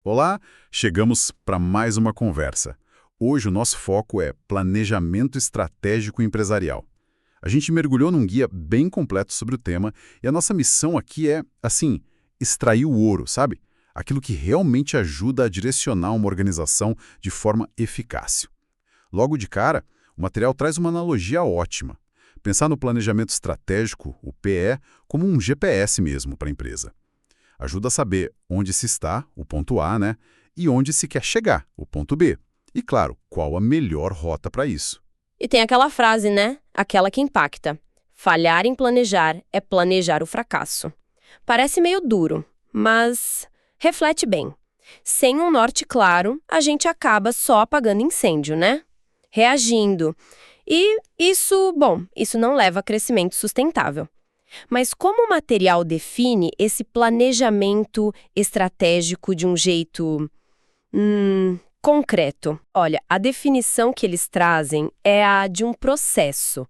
Olá, chegamos para mais uma conversa. Hoje o nosso foco é planejamento estratégico empresarial. A gente mergulhou num guia bem completo sobre o tema e a nossa missão aqui é, assim, extrair o ouro, sabe? Aquilo que realmente ajuda a direcionar uma organização de forma eficaz. Logo de cara, o material traz uma analogia ótima. Pensar no planejamento estratégico, o PE, como um GPS mesmo para a empresa. Ajuda a saber onde se está, o ponto A, né? E onde se quer chegar, o ponto B. E, claro, qual a melhor rota para isso. E tem aquela frase, né? Aquela que impacta. Falhar em planejar é planejar o fracasso. Parece meio duro, mas reflete bem. Sem um norte claro, a gente acaba só apagando incêndio, né? Reagindo. E isso não leva a crescimento sustentável. Mas como o material define esse planejamento estratégico de um jeito concreto? Olha, a definição que eles trazem é a de um processo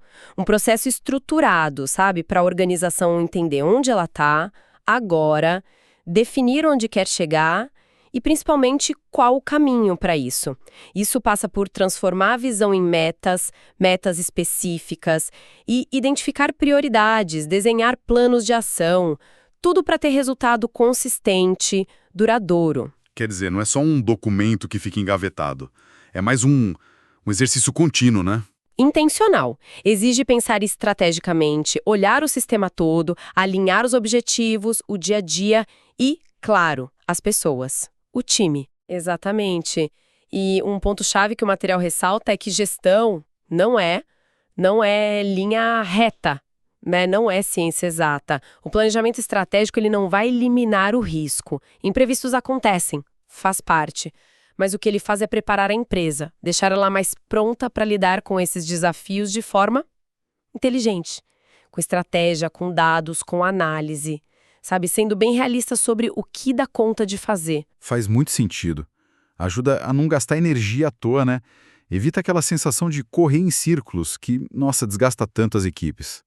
estruturado, sabe? Para a organização entender onde ela está, agora, definir onde quer chegar e principalmente qual o caminho para isso. Isso passa por transformar a visão em metas específicas e identificar prioridades, desenhar planos de ação, tudo para ter resultado consistente, duradouro. Quer dizer, não é só um documento que fica engavetado. É mais um exercício contínuo, né? Intencional. Exige pensar estrategicamente, olhar o sistema todo, alinhar os objetivos, o dia a dia e, claro, as pessoas. O time. Exatamente. E um ponto-chave que o material ressalta é que gestão não é linha reta, né? Não é ciência exata. O planejamento estratégico ele não vai eliminar o risco. Imprevistos acontecem, faz parte. Mas o que ele faz é preparar a empresa, deixar ela mais pronta para lidar com esses desafios de forma inteligente, com estratégia, com dados, com análise. Sabe, sendo bem realista sobre o que dá conta de fazer. Faz muito sentido. Ajuda a não gastar energia à toa, né? Evita aquela sensação de correr em círculos que, nossa, desgasta tanto as equipes.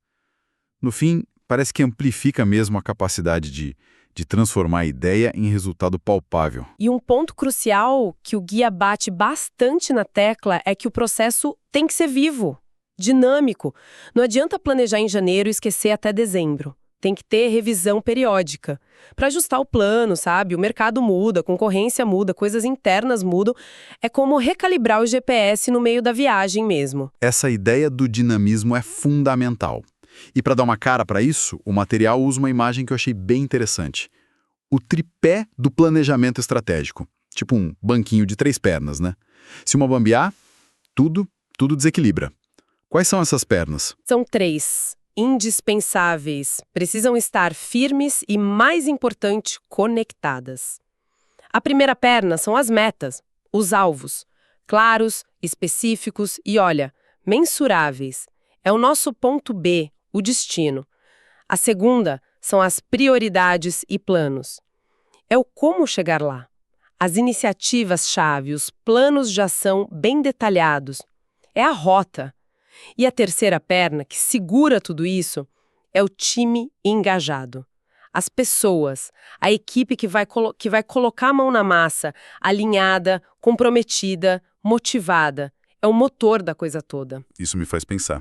No fim, parece que amplifica mesmo a capacidade de transformar a ideia em resultado palpável. E um ponto crucial que o guia bate bastante na tecla é que o processo tem que ser vivo, dinâmico. Não adianta planejar em janeiro e esquecer até dezembro. Tem que ter revisão periódica. Para ajustar o plano, sabe? O mercado muda, a concorrência muda, coisas internas mudam. É como recalibrar o GPS no meio da viagem mesmo. Essa ideia do dinamismo é fundamental. E para dar uma cara para isso, o material usa uma imagem que eu achei bem interessante. O tripé do planejamento estratégico. Tipo um banquinho de 3 pernas, né? Se uma bambear, tudo desequilibra. Quais são essas pernas? São 3. Indispensáveis, precisam estar firmes e, mais importante, conectadas. A primeira perna são as metas, os alvos, claros, específicos e, olha, mensuráveis. É o nosso ponto B, o destino. A segunda são as prioridades e planos. É o como chegar lá. As iniciativas-chave, os planos de ação bem detalhados. É a rota. E a terceira perna, que segura tudo isso, é o time engajado. As pessoas, a equipe que vai colocar a mão na massa, alinhada, comprometida, motivada. É o motor da coisa toda. Isso me faz pensar.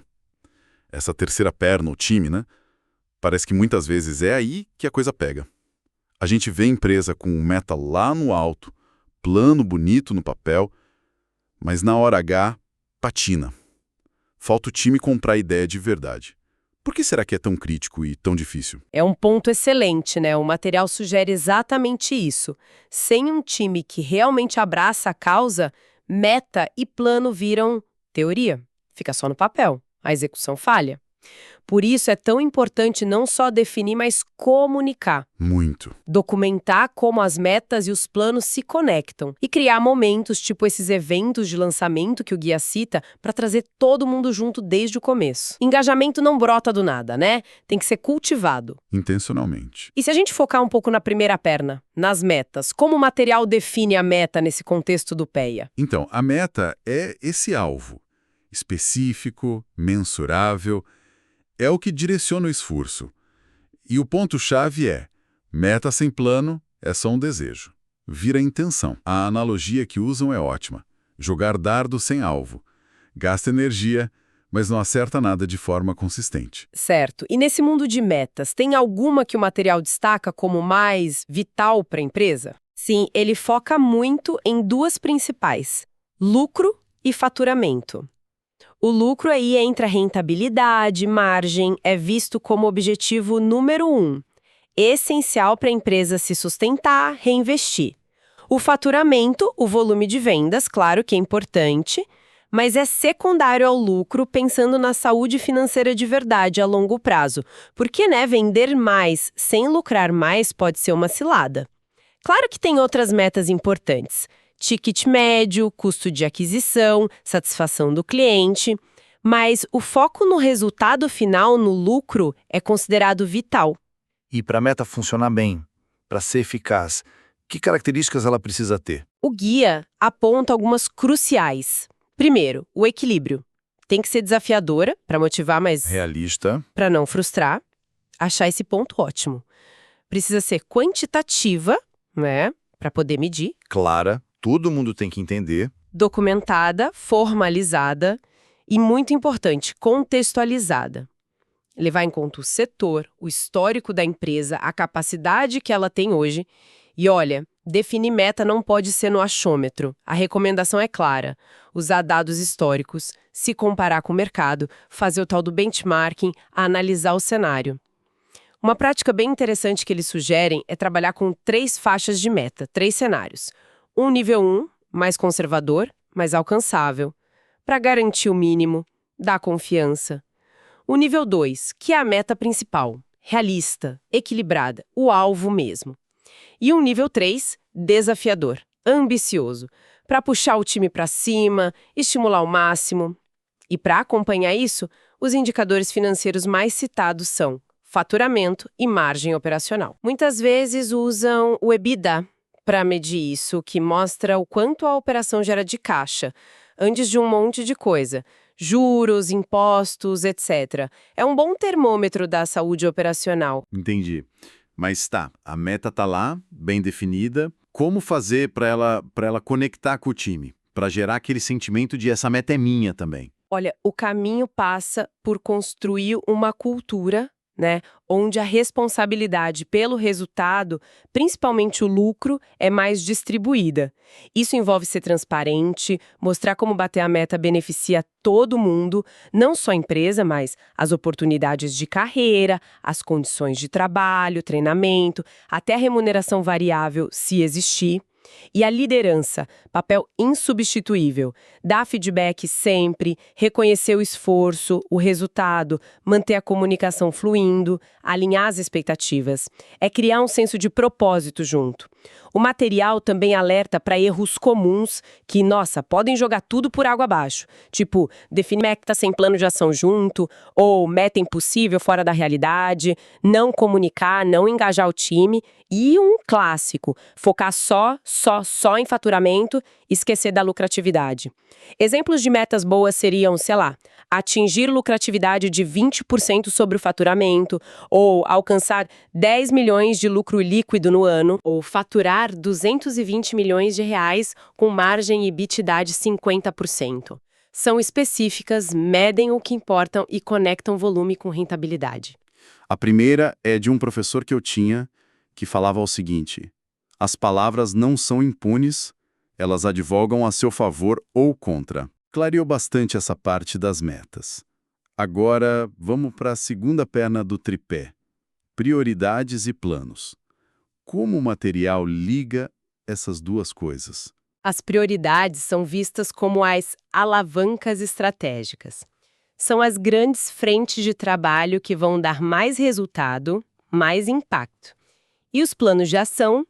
Essa terceira perna, o time, né? Parece que muitas vezes é aí que a coisa pega. A gente vê a empresa com meta lá no alto, plano bonito no papel, mas na hora H, patina. Falta o time comprar a ideia de verdade. Por que será que é tão crítico e tão difícil? É um ponto excelente, né? O material sugere exatamente isso. Sem um time que realmente abraça a causa, meta e plano viram teoria. Fica só no papel. A execução falha. Por isso é tão importante não só definir, mas comunicar. Muito. Documentar como as metas e os planos se conectam e criar momentos, tipo esses eventos de lançamento que o guia cita, para trazer todo mundo junto desde o começo. Engajamento não brota do nada, né? Tem que ser cultivado. Intencionalmente. E se a gente focar um pouco na primeira perna, nas metas, como o material define a meta nesse contexto do PEA? Então, a meta é esse alvo. Específico, mensurável, é o que direciona o esforço. E o ponto-chave é: meta sem plano é só um desejo. vira intenção. A analogia que usam é ótima. Jogar dardo sem alvo. Gasta energia, mas não acerta nada de forma consistente. Certo. E nesse mundo de metas, tem alguma que o material destaca como mais vital para a empresa? Sim, ele foca muito em duas principais: lucro e faturamento. O lucro aí entra rentabilidade, margem, é visto como objetivo número 1, essencial para a empresa se sustentar, reinvestir. O faturamento, o volume de vendas, claro que é importante, mas é secundário ao lucro, pensando na saúde financeira de verdade a longo prazo. Porque, vender mais sem lucrar mais pode ser uma cilada. Claro que tem outras metas importantes: ticket médio, custo de aquisição, satisfação do cliente, mas o foco no resultado final, no lucro, é considerado vital. E para a meta funcionar bem, para ser eficaz, que características ela precisa ter? O guia aponta algumas cruciais. Primeiro, o equilíbrio. Tem que ser desafiadora para motivar, mas Realista. para não frustrar. Achar esse ponto ótimo. Precisa ser quantitativa, para poder medir. Clara, todo mundo tem que entender. Documentada, formalizada e, muito importante, contextualizada. Levar em conta o setor, o histórico da empresa, a capacidade que ela tem hoje. E olha, definir meta não pode ser no achômetro. A recomendação é clara: usar dados históricos, se comparar com o mercado, fazer o tal do benchmarking, analisar o cenário. Uma prática bem interessante que eles sugerem é trabalhar com 3 faixas de meta, 3 cenários. Um nível 1, mais conservador, mais alcançável, para garantir o mínimo, dar confiança. O nível 2, que é a meta principal, realista, equilibrada, o alvo mesmo. E um nível 3, desafiador, ambicioso, para puxar o time para cima, estimular ao máximo. E para acompanhar isso, os indicadores financeiros mais citados são faturamento e margem operacional. Muitas vezes usam o EBITDA para medir isso, que mostra o quanto a operação gera de caixa, antes de um monte de coisa: juros, impostos, etc. É um bom termômetro da saúde operacional. Entendi. Mas a meta tá lá, bem definida. Como fazer para ela conectar com o time? Para gerar aquele sentimento de essa meta é minha também. Olha, o caminho passa por construir uma cultura, onde a responsabilidade pelo resultado, principalmente o lucro, é mais distribuída. Isso envolve ser transparente, mostrar como bater a meta beneficia todo mundo, não só a empresa, mas as oportunidades de carreira, as condições de trabalho, treinamento, até a remuneração variável, se existir. E a liderança, papel insubstituível: dar feedback sempre, reconhecer o esforço, o resultado, manter a comunicação fluindo, alinhar as expectativas. É criar um senso de propósito junto. O material também alerta para erros comuns que, podem jogar tudo por água abaixo. Tipo, definir meta sem plano de ação junto, ou meta impossível fora da realidade, não comunicar, não engajar o time. E um clássico: focar só em faturamento, esquecer da lucratividade. Exemplos de metas boas seriam, atingir lucratividade de 20% sobre o faturamento, ou alcançar 10 milhões de lucro líquido no ano, ou faturar 220 milhões de reais com margem EBITDA de 50%. São específicas, medem o que importam e conectam volume com rentabilidade. A primeira é de um professor que eu tinha, que falava o seguinte: as palavras não são impunes, elas advogam a seu favor ou contra. Clareou bastante essa parte das metas. Agora, vamos para a segunda perna do tripé: prioridades e planos. Como o material liga essas duas coisas? As prioridades são vistas como as alavancas estratégicas. São as grandes frentes de trabalho que vão dar mais resultado, mais impacto. E os planos de ação,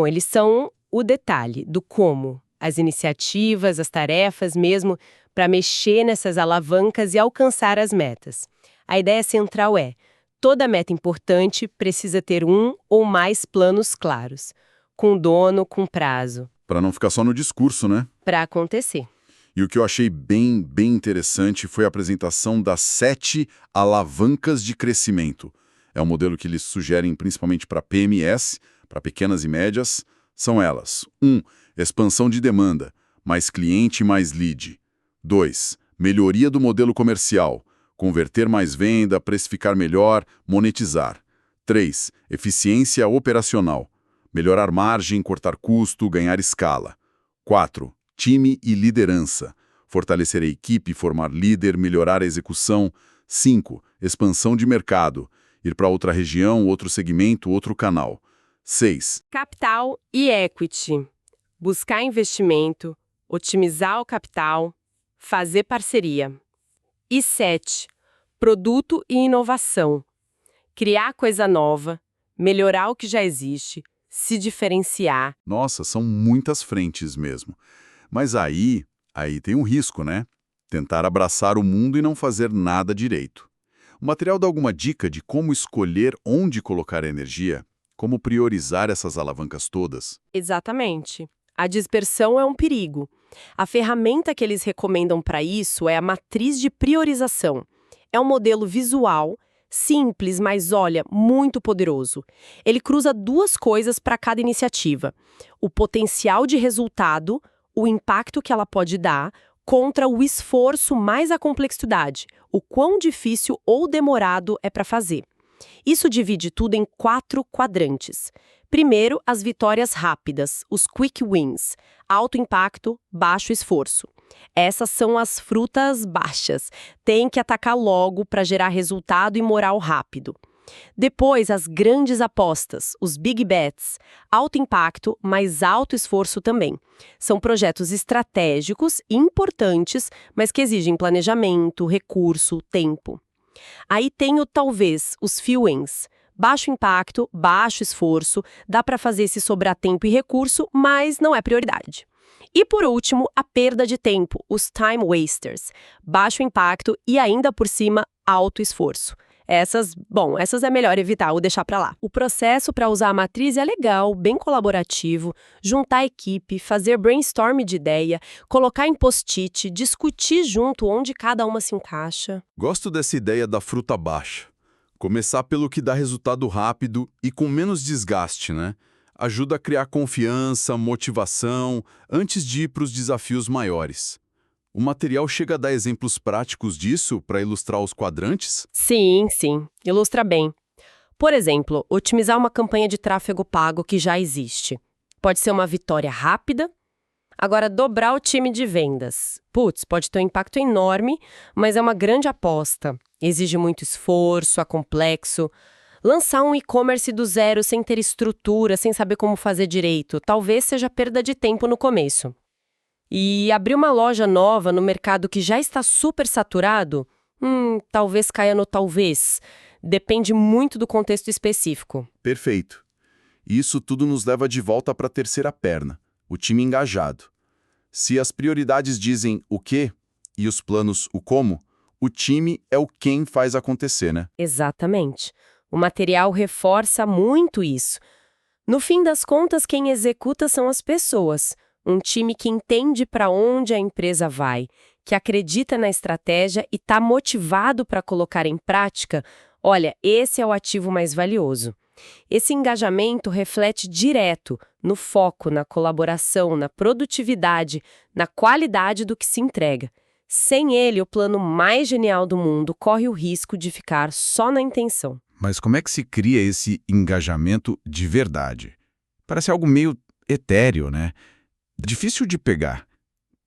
eles são o detalhe do como, as iniciativas, as tarefas mesmo, para mexer nessas alavancas e alcançar as metas. A ideia central é: toda meta importante precisa ter um ou mais planos claros, com dono, com prazo. Para não ficar só no discurso, né? Para acontecer. E o que eu achei bem interessante foi a apresentação das 7 alavancas de crescimento. É um modelo que eles sugerem principalmente para PMS, para pequenas e médias, São elas: 1. Expansão de demanda, mais cliente, mais lead. 2. Melhoria do modelo comercial, converter mais venda, precificar melhor, monetizar. 3. Eficiência operacional, melhorar margem, cortar custo, ganhar escala. 4. Time e liderança, fortalecer a equipe, formar líder, melhorar a execução. 5. Expansão de mercado, ir para outra região, outro segmento, outro canal. 6. Capital e equity. Buscar investimento, otimizar o capital, fazer parceria. E 7. Produto e inovação. Criar coisa nova, melhorar o que já existe, se diferenciar. Nossa, são muitas frentes mesmo. Mas aí tem um risco, né? Tentar abraçar o mundo e não fazer nada direito. O material dá alguma dica de como escolher onde colocar a energia? Como priorizar essas alavancas todas? Exatamente. A dispersão é um perigo. A ferramenta que eles recomendam para isso é a matriz de priorização. É um modelo visual, simples, mas olha, muito poderoso. Ele cruza duas coisas para cada iniciativa: o potencial de resultado, o impacto que ela pode dar, contra o esforço mais a complexidade, o quão difícil ou demorado é para fazer. Isso divide tudo em 4 quadrantes. Primeiro, as vitórias rápidas, os quick wins, alto impacto, baixo esforço. Essas são as frutas baixas. Tem que atacar logo para gerar resultado e moral rápido. Depois, as grandes apostas, os big bets, alto impacto, mas alto esforço também. São projetos estratégicos e importantes, mas que exigem planejamento, recurso, tempo. Aí tem o talvez, os few wins. Baixo impacto, baixo esforço, dá para fazer se sobrar tempo e recurso, mas não é prioridade. E por último, a perda de tempo, os time wasters. Baixo impacto e ainda por cima, alto esforço. Essas é melhor evitar ou deixar para lá. O processo para usar a matriz é legal, bem colaborativo, juntar a equipe, fazer brainstorm de ideia, colocar em post-it, discutir junto onde cada uma se encaixa. Gosto dessa ideia da fruta baixa. Começar pelo que dá resultado rápido e com menos desgaste, né? Ajuda a criar confiança, motivação, antes de ir para os desafios maiores. O material chega a dar exemplos práticos disso para ilustrar os quadrantes? Sim, ilustra bem. Por exemplo, otimizar uma campanha de tráfego pago que já existe. Pode ser uma vitória rápida. Agora, dobrar o time de vendas. Pode ter um impacto enorme, mas é uma grande aposta. Exige muito esforço, é complexo. Lançar um e-commerce do zero sem ter estrutura, sem saber como fazer direito, talvez seja perda de tempo no começo. E abrir uma loja nova no mercado que já está super saturado, talvez caia no talvez. Depende muito do contexto específico. Perfeito. Isso tudo nos leva de volta para a terceira perna, o time engajado. Se as prioridades dizem o quê e os planos o como, o time é o quem faz acontecer, né? Exatamente. O material reforça muito isso. No fim das contas, quem executa são as pessoas. Um time que entende para onde a empresa vai, que acredita na estratégia e está motivado para colocar em prática. Olha, esse é o ativo mais valioso. Esse engajamento reflete direto no foco, na colaboração, na produtividade, na qualidade do que se entrega. Sem ele, o plano mais genial do mundo corre o risco de ficar só na intenção. Mas como é que se cria esse engajamento de verdade? Parece algo meio etéreo, né? Difícil de pegar.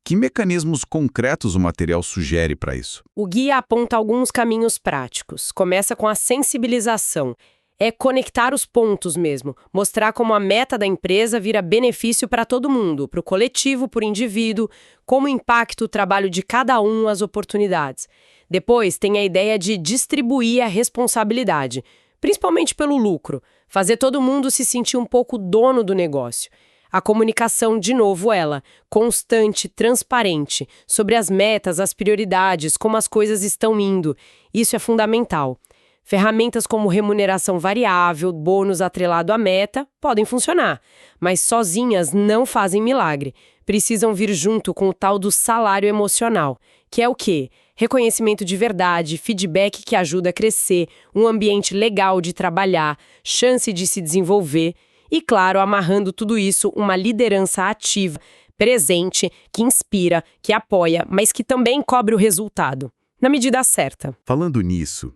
Que mecanismos concretos o material sugere para isso? O guia aponta alguns caminhos práticos. Começa com a sensibilização. É conectar os pontos mesmo, mostrar como a meta da empresa vira benefício para todo mundo, para o coletivo, para o indivíduo, como impacta o trabalho de cada um, as oportunidades. Depois tem a ideia de distribuir a responsabilidade, principalmente pelo lucro, fazer todo mundo se sentir um pouco dono do negócio. A comunicação, de novo, ela, constante, transparente, sobre as metas, as prioridades, como as coisas estão indo. Isso é fundamental. Ferramentas como remuneração variável, bônus atrelado à meta, podem funcionar, mas sozinhas não fazem milagre. Precisam vir junto com o tal do salário emocional, que é o quê? Reconhecimento de verdade, feedback que ajuda a crescer, um ambiente legal de trabalhar, chance de se desenvolver. E, claro, amarrando tudo isso, uma liderança ativa, presente, que inspira, que apoia, mas que também cobre o resultado, na medida certa. Falando nisso,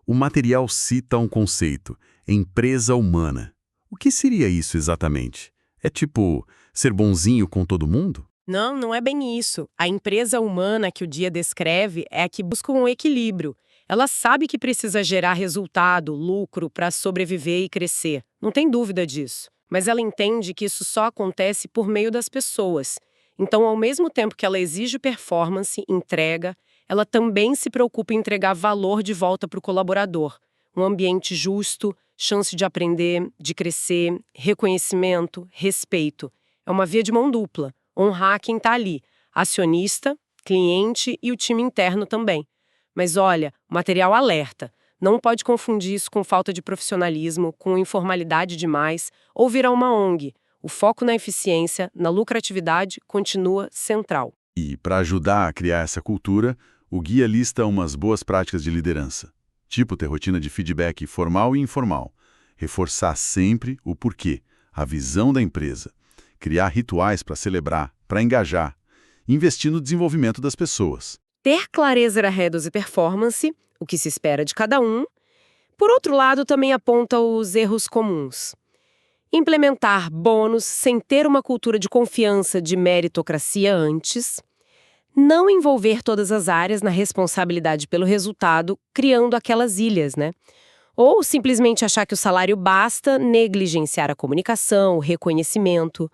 o material cita um conceito, empresa humana. O que seria isso exatamente? É tipo ser bonzinho com todo mundo? Não, não é bem isso. A empresa humana que o Dia descreve é a que busca um equilíbrio. Ela sabe que precisa gerar resultado, lucro para sobreviver e crescer. Não tem dúvida disso. Mas ela entende que isso só acontece por meio das pessoas. Então, ao mesmo tempo que ela exige performance, entrega, ela também se preocupa em entregar valor de volta para o colaborador. Um ambiente justo, chance de aprender, de crescer, reconhecimento, respeito. É uma via de mão dupla. Honrar quem está ali, acionista, cliente e o time interno também. Mas olha, o material alerta. Não pode confundir isso com falta de profissionalismo, com informalidade demais ou virar uma ONG. O foco na eficiência, na lucratividade, continua central. E, para ajudar a criar essa cultura, o guia lista umas boas práticas de liderança. Tipo ter rotina de feedback formal e informal. Reforçar sempre o porquê, a visão da empresa. Criar rituais para celebrar, para engajar. Investir no desenvolvimento das pessoas. Ter clareza da redos e performance, o que se espera de cada um. Por outro lado, também aponta os erros comuns. Implementar bônus sem ter uma cultura de confiança, de meritocracia antes. Não envolver todas as áreas na responsabilidade pelo resultado, criando aquelas ilhas, né? Ou simplesmente achar que o salário basta, negligenciar a comunicação, o reconhecimento.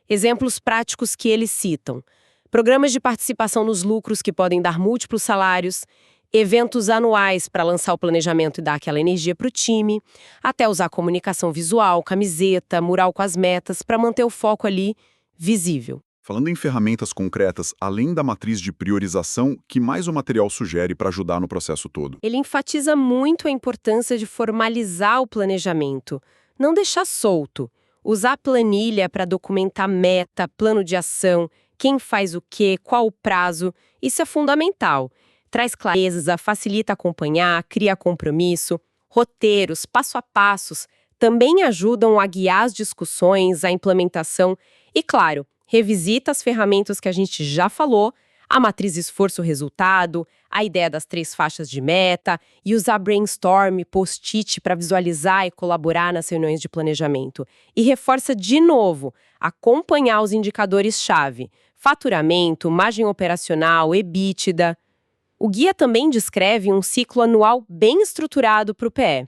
Exemplos práticos que eles citam: programas de participação nos lucros que podem dar múltiplos salários, eventos anuais para lançar o planejamento e dar aquela energia para o time, até usar comunicação visual, camiseta, mural com as metas, para manter o foco ali visível. Falando em ferramentas concretas, além da matriz de priorização, que mais o material sugere para ajudar no processo todo? Ele enfatiza muito a importância de formalizar o planejamento, não deixar solto. Usar planilha para documentar meta, plano de ação, quem faz o quê, qual o prazo, isso é fundamental. Traz clareza, facilita acompanhar, cria compromisso. Roteiros, passo a passos, também ajudam a guiar as discussões, a implementação e, claro, revisita as ferramentas que a gente já falou, a matriz esforço-resultado, a ideia das 3 faixas de meta e usar brainstorm, post-it para visualizar e colaborar nas reuniões de planejamento. E reforça de novo, acompanhar os indicadores-chave, faturamento, margem operacional, EBITDA. O guia também descreve um ciclo anual bem estruturado para o PE.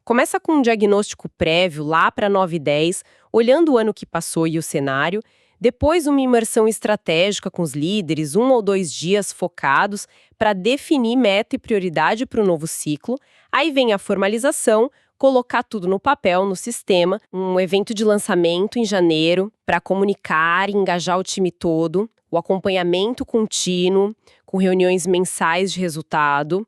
Começa com um diagnóstico prévio lá para 9 e 10, olhando o ano que passou e o cenário. Depois, uma imersão estratégica com os líderes, 1 ou 2 dias focados para definir meta e prioridade para o novo ciclo. Aí vem a formalização, colocar tudo no papel, no sistema, um evento de lançamento em janeiro para comunicar e engajar o time todo, o acompanhamento contínuo, com reuniões mensais de resultado.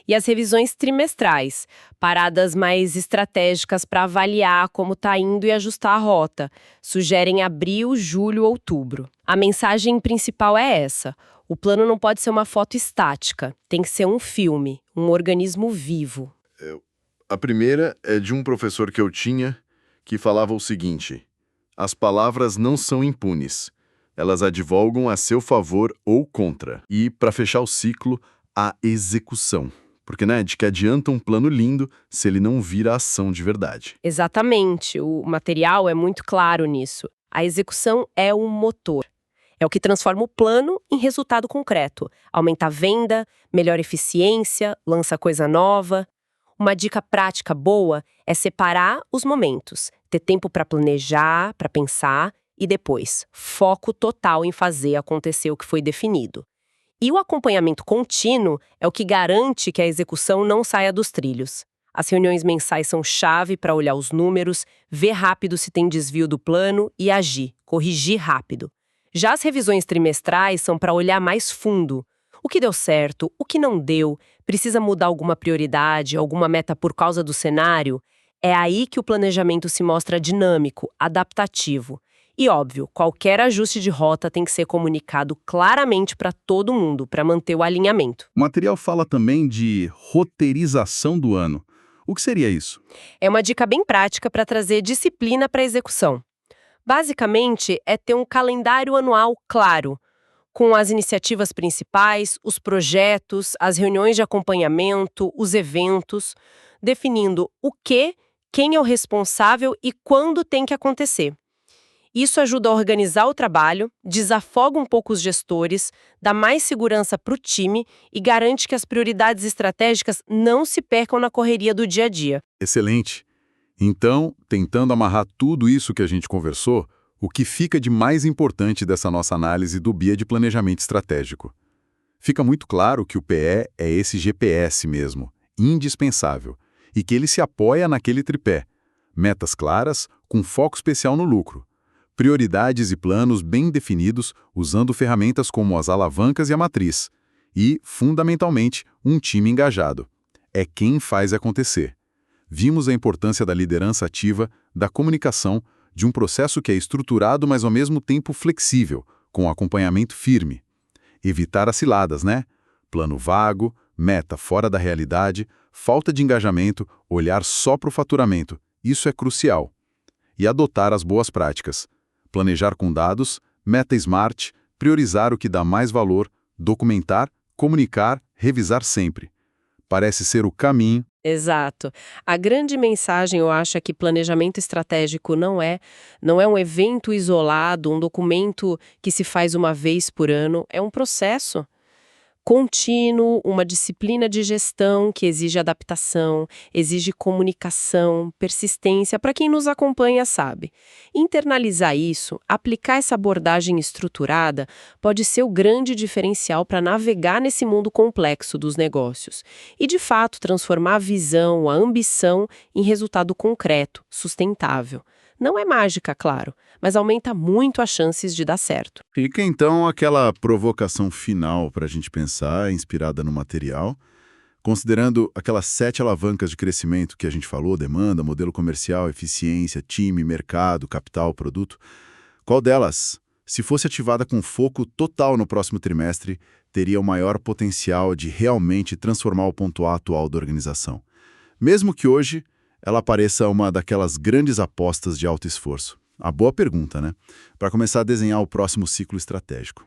E as revisões trimestrais, paradas mais estratégicas para avaliar como está indo e ajustar a rota. Sugerem abril, julho, outubro. A mensagem principal é essa: o plano não pode ser uma foto estática, tem que ser um filme, um organismo vivo. A primeira é de um professor que eu tinha que falava o seguinte: as palavras não são impunes, elas advogam a seu favor ou contra. E, para fechar o ciclo, a execução. Porque, né, de que adianta um plano lindo se ele não vira ação de verdade. Exatamente, o material é muito claro nisso. A execução é o motor. É o que transforma o plano em resultado concreto. Aumenta a venda, melhora a eficiência, lança coisa nova. Uma dica prática boa é separar os momentos, ter tempo para planejar, para pensar e depois, foco total em fazer acontecer o que foi definido. E o acompanhamento contínuo é o que garante que a execução não saia dos trilhos. As reuniões mensais são chave para olhar os números, ver rápido se tem desvio do plano e agir, corrigir rápido. Já as revisões trimestrais são para olhar mais fundo. O que deu certo, o que não deu, precisa mudar alguma prioridade, alguma meta por causa do cenário? É aí que o planejamento se mostra dinâmico, adaptativo. E óbvio, qualquer ajuste de rota tem que ser comunicado claramente para todo mundo, para manter o alinhamento. O material fala também de roteirização do ano, O que seria isso? É uma dica bem prática para trazer disciplina para a execução. Basicamente, é ter um calendário anual claro, com as iniciativas principais, os projetos, as reuniões de acompanhamento, os eventos, definindo o que, quem é o responsável e quando tem que acontecer. Isso ajuda a organizar o trabalho, desafoga um pouco os gestores, dá mais segurança para o time e garante que as prioridades estratégicas não se percam na correria do dia a dia. Excelente. Então, tentando amarrar tudo isso que a gente conversou, o que fica de mais importante dessa nossa análise do BIA de planejamento estratégico? Fica muito claro que o PE é esse GPS mesmo, indispensável, e que ele se apoia naquele tripé. Metas claras, com foco especial no lucro. Prioridades e planos bem definidos, usando ferramentas como as alavancas e a matriz. E, fundamentalmente, um time engajado. É quem faz acontecer. Vimos a importância da liderança ativa, da comunicação, de um processo que é estruturado, mas ao mesmo tempo flexível, com acompanhamento firme. Evitar as ciladas, né? Plano vago, meta fora da realidade, falta de engajamento, olhar só para o faturamento. Isso é crucial. E adotar as boas práticas. Planejar com dados, meta smart, priorizar o que dá mais valor, documentar, comunicar, revisar sempre. Parece ser o caminho. Exato. A grande mensagem, eu acho, é que planejamento estratégico não é um evento isolado, um documento que se faz uma vez por ano, é um processo contínuo, uma disciplina de gestão que exige adaptação, exige comunicação, persistência, para quem nos acompanha sabe. Internalizar isso, aplicar essa abordagem estruturada, pode ser o grande diferencial para navegar nesse mundo complexo dos negócios e, de fato, transformar a visão, a ambição em resultado concreto, sustentável. Não é mágica, claro, mas aumenta muito as chances de dar certo. Fica então aquela provocação final para a gente pensar, inspirada no material, considerando aquelas 7 alavancas de crescimento que a gente falou: demanda, modelo comercial, eficiência, time, mercado, capital, produto. Qual delas, se fosse ativada com foco total no próximo trimestre, teria o maior potencial de realmente transformar o ponto A atual da organização? Mesmo que hoje ela pareça uma daquelas grandes apostas de alto esforço. A boa pergunta, né? Para começar a desenhar o próximo ciclo estratégico.